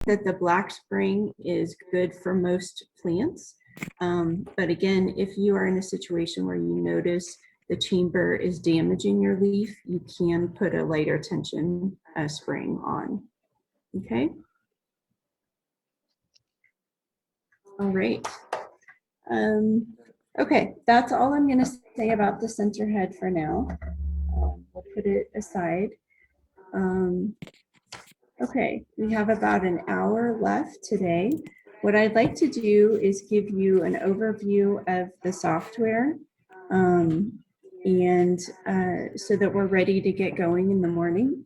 that the black spring is good for most plants. But again, if you are in a situation where you notice the chamber is damaging your leaf, you can put a lighter tension spring on. Okay. All right. Okay, that's all I'm going to say about the center head for now. We'll put it aside. Okay, we have about an hour left today. What I'd like to do is give you an overview of the software and so that we're ready to get going in the morning.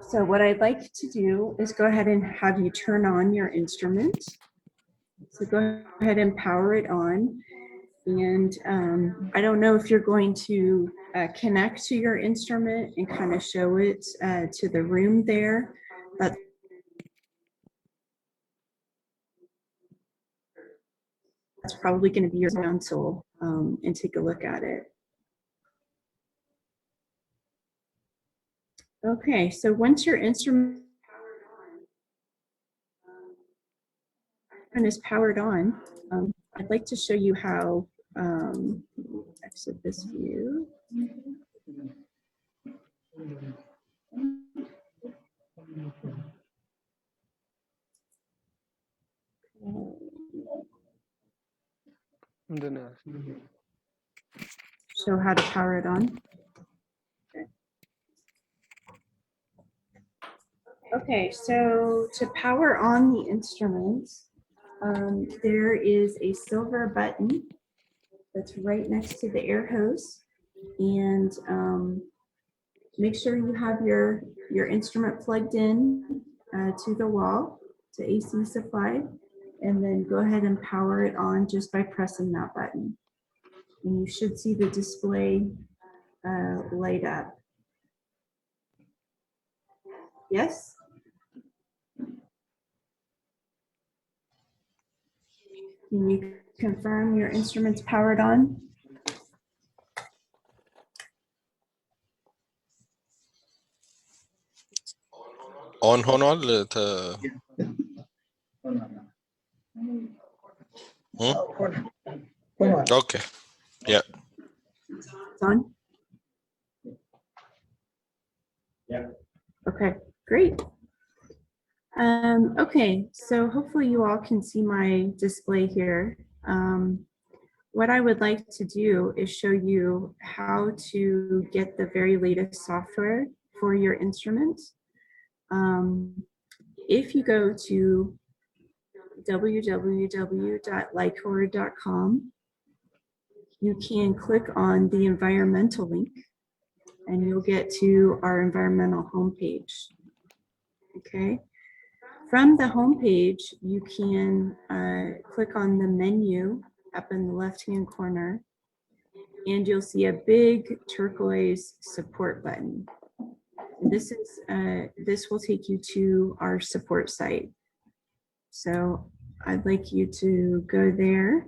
So what I'd like to do is go ahead and have you turn on your instrument. So go ahead and power it on. And I don't know if you're going to connect to your instrument and kind of show it to the room there. That's probably going to be your console and take a look at it. Okay, so once your instrument is powered on, I'd like to show you how, exit this view. Show how to power it on. Okay, so to power on the instruments, there is a silver button that's right next to the air hose, and make sure you have your instrument plugged in to the wall to AC supply, and then go ahead and power it on just by pressing that button. And you should see the display light up. Yes? Can you confirm your instrument's powered on? On هون ولا Okay. Yeah. It's on? Yeah. Okay, great. Okay, so hopefully you all can see my display here. What I would like to do is show you how to get the very latest software for your instrument. If you go to www.lycor.com, you can click on the environmental link and you'll get to our environmental homepage. Okay. From the homepage, you can click on the menu up in the left-hand corner, and you'll see a big turquoise support button. This will take you to our support site. So I'd like you to go there.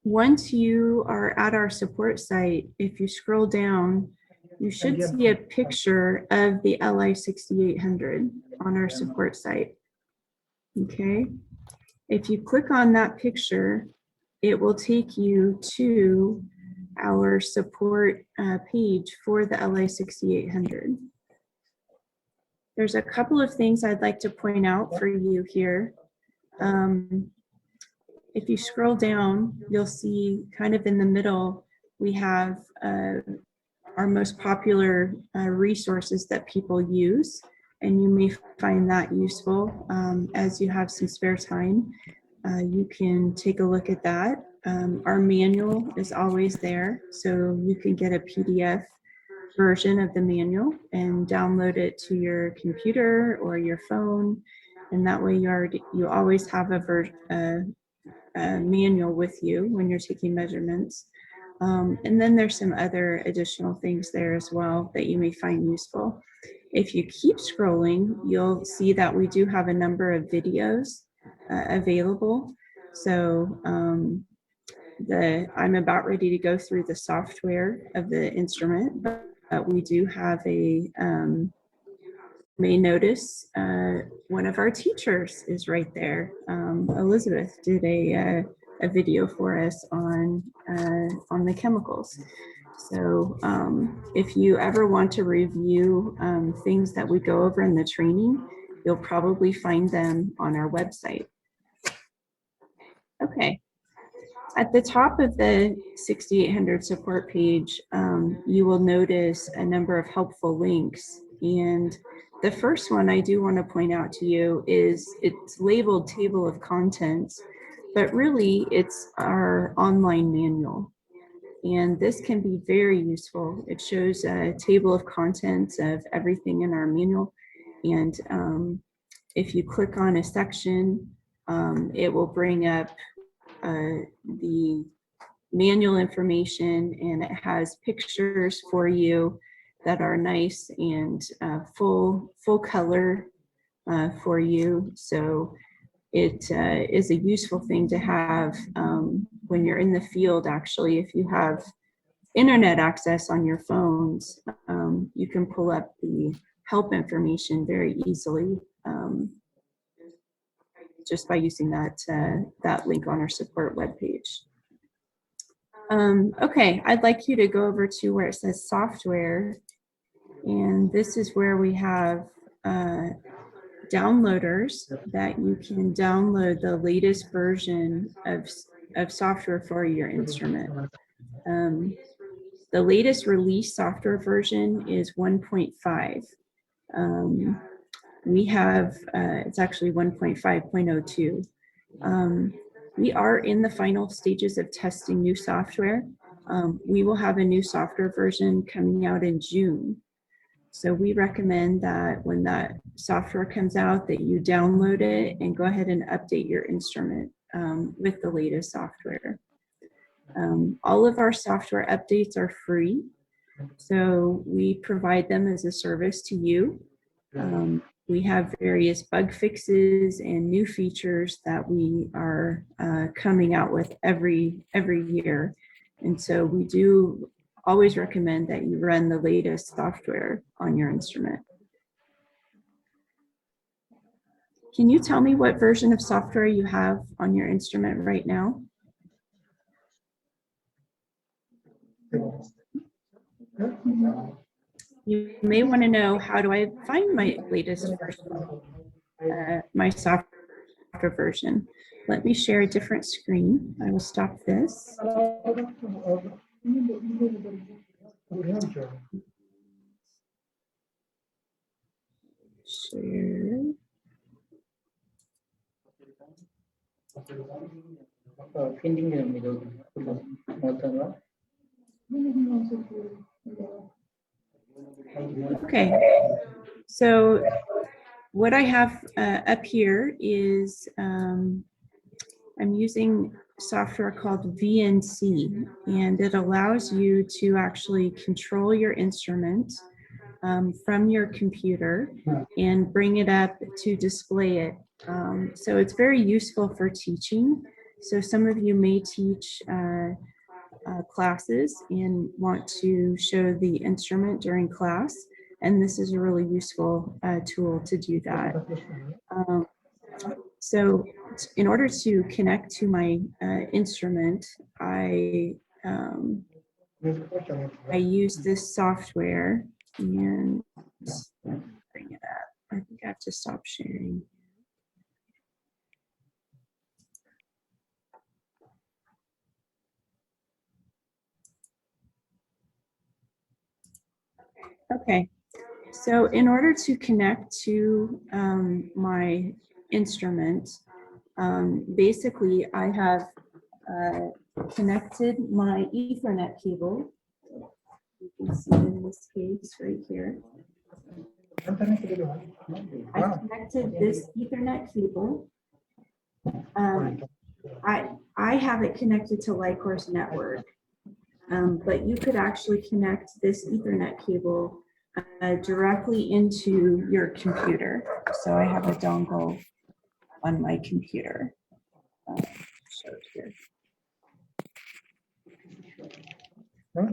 Once you are at our support site, if you scroll down, you should see a picture of the LI6800 on our support site. Okay. If you click on that picture, it will take you to our support page for the LI6800. There's a couple of things I'd like to point out for you here. If you scroll down, you'll see kind of in the middle, we have our most popular resources that people use, and you may find that useful. As you have some spare time, you can take a look at that. Our manual is always there, so you can get a PDF version of the manual and download it to your computer or your phone, and that way you always have a manual with you when you're taking measurements. And then there's some other additional things there as well that you may find useful. If you keep scrolling, you'll see that we do have a number of videos available. So I'm about ready to go through the software of the instrument, but we do have a may notice one of our teachers is right there. Elizabeth did a video for us on the chemicals. So if you ever want to review things that we go over in the training, you'll probably find them on our website. Okay. At the top of the 6800 support page, you will notice a number of helpful links. And the first one I do want to point out to you is it's labeled Table of Contents, but really it's our online manual. And this can be very useful. It shows a table of contents of everything in our manual. And if you click on a section, it will bring up the manual information, and it has pictures for you that are nice and full color for you. So it is a useful thing to have when you're in the field. Actually, if you have internet access on your phones, you can pull up the help information very easily just by using that link on our support webpage. Okay, I'd like you to go over to where it says software, and this is where we have downloaders that you can download the latest version of software for your instrument. The latest release software version is 1.5. We have, it's actually 1.5.02. We are in the final stages of testing new software. We will have a new software version coming out in June. So we recommend that when that software comes out that you download it and go ahead and update your instrument with the latest software. All of our software updates are free, so we provide them as a service to you. We have various bug fixes and new features that we are coming out with every year. And so we do always recommend that you run the latest software on your instrument. Can you tell me what version of software you have on your instrument right now? You may want to know, how do I find my latest version, my software version? Let me share a different screen. I will stop this. Share. Okay, so what I have up here is I'm using software called Vnc, and it allows you to actually control your instrument from your computer and bring it up to display it. So it's very useful for teaching. So some of you may teach classes and want to show the instrument during class, and this is a really useful tool to do that. So in order to connect to my instrument, I use this software, and bring it up. I think I have to stop sharing. Okay, so in order to connect to my instrument, basically I have connected my Ethernet cable. You can see in this case right here. I connected this Ethernet cable. I have it connected to Lycor's network, but you could actually connect this Ethernet cable directly into your computer. So I have a dongle on my computer. Show it here.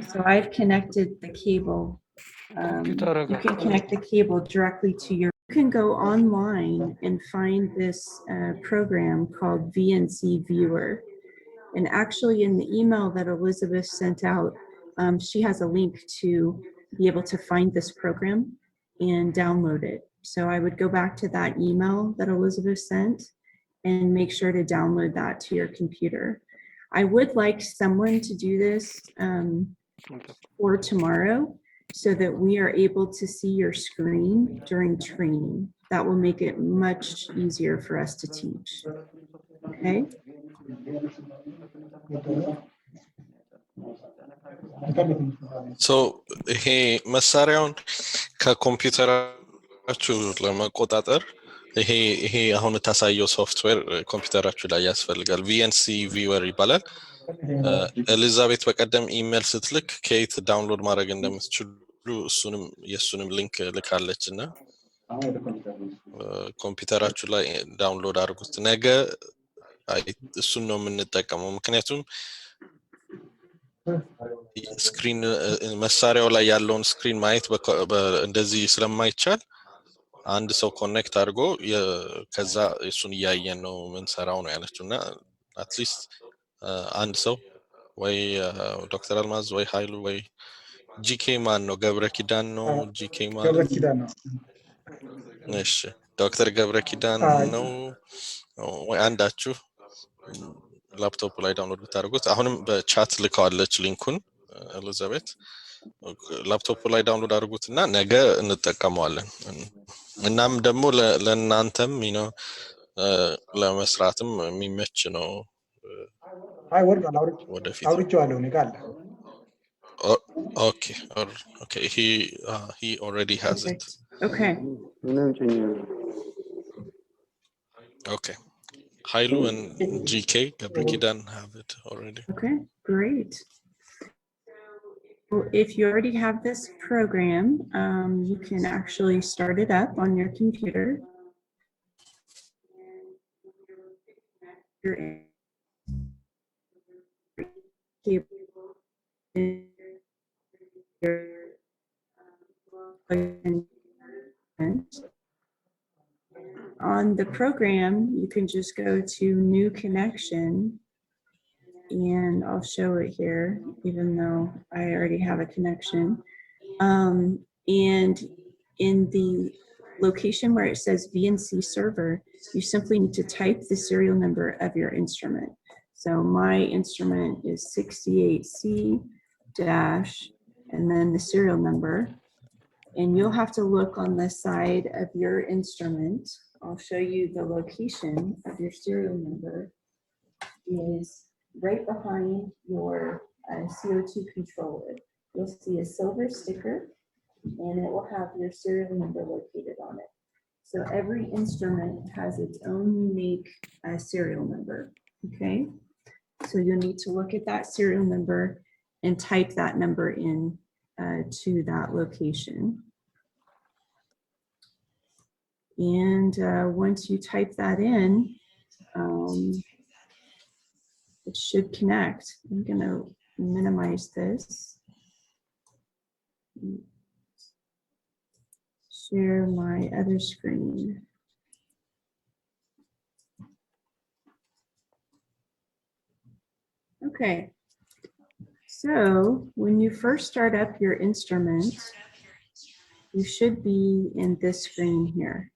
So I've connected the cable. You can connect the cable directly to your can go online and find this program called Vnc Viewer. And actually in the email that Elizabeth sent out, she has a link to be able to find this program and download it. So I would go back to that email that Elizabeth sent and make sure to download that to your computer. I would like someone to do this for tomorrow so that we are able to see your screen during training. That will make it much easier for us to teach. Okay? So ይሄ መሳሪያውን ከኮምፒውተራችሁ ለመቆጣጠር ይሄ አሁን ታሳየው ሶፍትዌር ኮምፒውተራችሁ ላይ ያስፈልጋል። VNC Viewer ይባላል። ኤሊዛቤት በቀደም ኢሜል ስትልክ ከየት ዳውንሎድ ማድረግ እንደምትችሉ የሱንም ሊንክ ልካለችና ኮምፒውተራችሁ ላይ ዳውንሎድ አድርጉት። ነገ እሱን ነው የምንጠቀመው ምክንያቱም ስክሪን መሳሪያው ላይ ያለውን ስክሪን ማየት እንደዚህ ስለማይቻል አንድ ሰው ኮኔክት አድርጎ ከዛ እሱን እያየን ነው የምንሰራው ነው ያለችውና አትሊስት አንድ ሰው ወይ ዶክተር አልማዝ ወይ ኃይሉ ወይ ጂኬ ማን ነው ገብረ ኪዳን ነው ጂኬ ማን ገብረ ኪዳን ነው እሺ ዶክተር ገብረ ኪዳን ነው ወይ አንዳችሁ ላፕቶፕ ላይ ዳውንሎድ ብታደርጉት አሁንም በቻት ልካዋለች ሊንኩን ኤሊዛቤት ላፕቶፕ ላይ ዳውንሎድ አድርጉትና ነገ እንጠቀመዋለን እናም ደግሞ ለእናንተም ለመስራትም የሚመች ነው አይ ወርዷል አውርቼዋለሁ እኔ ጋር አለ okay he already has it okay Hailu and GK Gabrikidan have it already. Okay, great. Well, if you already have this program, you can actually start it up on your computer. On the program, you can just go to new connection and I'll show it here, even though I already have a connection. And in the location where it says VNC server, you simply need to type the serial number of your instrument. So my instrument is 68C dash, and then the serial number. And you'll have to look on the side of your instrument. I'll show you the location of your serial number is right behind your CO2 controller. You'll see a silver sticker and it will have your serial number located on it. So every instrument has its own unique serial number, okay? So you'll need to look at that serial number and type that number in to that location. And once you type that in, it should connect. I'm going to minimize this. Share my other screen. Okay. So when you first start up your instrument, you should be in this screen here.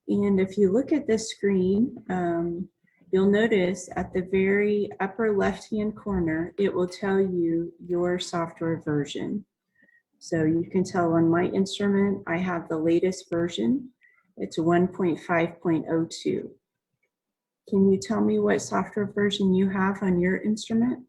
And if you look at this screen, you'll notice at the very upper left-hand corner, it will tell you your software version. So you can tell on my instrument, I have the latest version. It's 1.5.02. Can you tell me what software version you have on your instrument?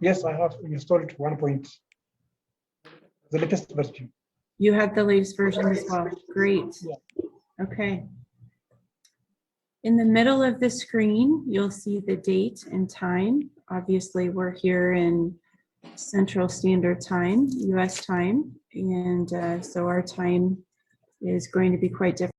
Yes, I have installed 1. The latest version. You have the latest version as well. Great. Okay. In the middle of the screen, you'll see the date and time. Obviously, we're here in Central Standard Time, US time, and so our time is going to be quite different.